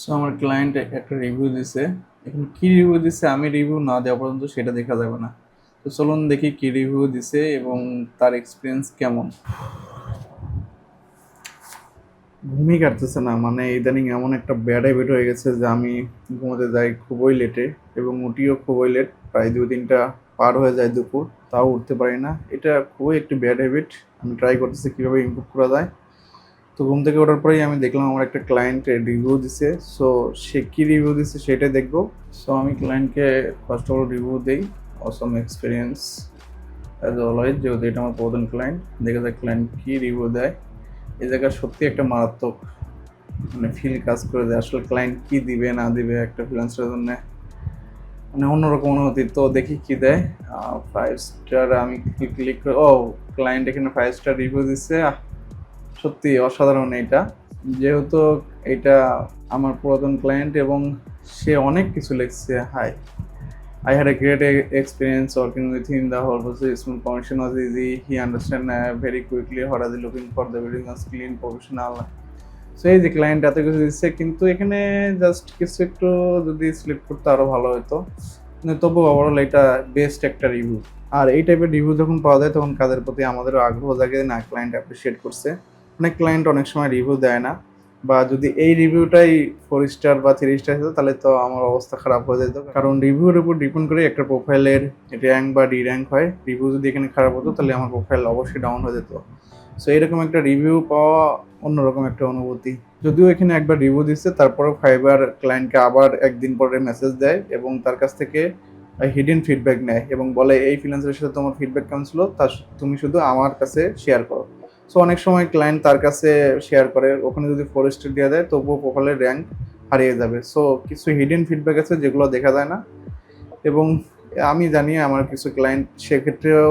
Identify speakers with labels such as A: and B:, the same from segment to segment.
A: So আমার client একটা review দিছে। এখন কি রিভিউ দিছে আমি রিভিউ না দেওয়া পর্যন্ত সেটা দেখা যাবে না। তো চলুন দেখি কি রিভিউ দিছে এবং তার এক্সপিরিয়েন্স কেমন। ঘুমই কাটতেছে না, মানে ইদানিং এমন একটা ব্যাড হ্যাবিট হয়ে গেছে যে আমি ঘুমোতে যাই খুবই লেটে এবং উঠিও খুবই লেট, প্রায় 2-3টা পার হয়ে যায় দুপুর, তাও উঠতে পারি না। এটা খুবই একটি ব্যাড হ্যাবিট। আমি ট্রাই করতেছি কীভাবে ইমপ্রুভ করা যায়। তো ঘুম থেকে ওঠার পরেই আমি দেখলাম আমার একটা ক্লায়েন্ট রিভিউ দিছে। সো সে কী রিভিউ দিছে সেটাই দেখবো। সো আমি ক্লায়েন্টকে ফার্স্ট অফ অল রিভিউ দিই। অসম এক্সপিরিয়েন্স অ্যাজ অলওয়েজ, যেহেতু এটা আমার প্রধান ক্লায়েন্ট। দেখা যায় ক্লায়েন্ট কী রিভিউ দেয়। এই জায়গায় সত্যি একটা মারাত্মক মানে ফিল কাজ করে দেয়। আসলে ক্লায়েন্ট কী দিবে না দিবে একটা ফ্রিল্যান্সারের জন্য মানে অন্যরকম অনুভূতি। তো দেখি কী দেয়। 5 স্টার আমি ক্লিক করে, ও ক্লায়েন্ট এখানে 5 স্টার রিভিউ দিচ্ছে। সত্যি অসাধারণ এটা। যেহেতু এটা আমার পুরাতন ক্লায়েন্ট এবং সে অনেক কিছু লিখছে। Hi, I had a great experience working with him. The whole process, smooth connection was easy. He understand very quickly what are they looking for. The building was clean, professional. So এই যে client এত কিছু দিচ্ছে, কিন্তু এখানে just কিছু একটু যদি সিলেক্ট করতে আরও ভালো হতো। কিন্তু তবু ওভারঅল এটা বেস্ট একটা রিভিউ। আর এই টাইপের রিভিউ যখন পাওয়া যায় তখন কাজের প্রতি আমাদেরও আগ্রহ জাগে, না ক্লায়েন্ট অ্যাপ্রিসিয়েট করছে। অনেক ক্লায়েন্ট অনেক সময় রিভিউ দেয় না, বা যদি এই রিভিউটাই 4 স্টার বা 3 স্টার হতো তাহলে তো আমার অবস্থা খারাপ হয়ে যেত। কারণ রিভিউর উপর ডিপেন্ড করে একটা প্রোফাইলের র্যাঙ্ক বা ডি র্যাঙ্ক হয়। রিভিউ যদি এখানে খারাপ হতো তাহলে আমার প্রোফাইল অবশ্যই ডাউন হয়ে যেত। সো এরকম একটা রিভিউ পাওয়া অন্যরকম একটা অনুভূতি। যদিও এখানে একবার রিভিউ দিচ্ছে, তারপরেও ফাইবার ক্লায়েন্টকে আবার একদিন পরে মেসেজ দেয় এবং তার কাছ থেকে হিডেন ফিডব্যাক নেয় এবং বলে এই ফ্রিল্যান্সারের সাথে তোমার ফিডব্যাক কেমন ছিল তা তুমি শুধু আমার কাছে শেয়ার করো। সো অনেক সময় ক্লায়েন্ট তার কাছে শেয়ার করে, ওখানে যদি 4 স্টার দেওয়া যায় তবুও প্রোফাইলের র্যাঙ্ক হারিয়ে যাবে। সো কিছু হিডেন ফিডব্যাক আছে যেগুলো দেখা যায় না, এবং আমি জানি আমার কিছু ক্লায়েন্ট সেক্ষেত্রেও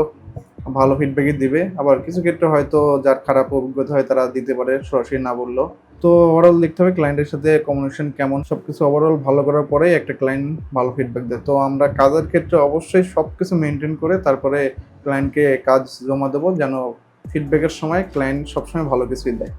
A: ভালো ফিডব্যাকই দিবে। আবার কিছু ক্ষেত্রে হয়তো যার খারাপ অভিজ্ঞতা হয় তারা দিতে পারে সরাসরি না বললেও। তো ওভারঅল দেখতে হবে ক্লায়েন্টের সাথে কমিউনিকেশন কেমন, সব কিছু ওভারঅল ভালো করার পরেই একটা ক্লায়েন্ট ভালো ফিডব্যাক দেয়। তো আমরা কাজের ক্ষেত্রে অবশ্যই সব কিছু মেনটেন করে তারপরে ক্লায়েন্টকে কাজ জমা দেবো, যেন ফিডব্যাকের সময় ক্লায়েন্ট সবসময় ভালো কিছুই দেয়।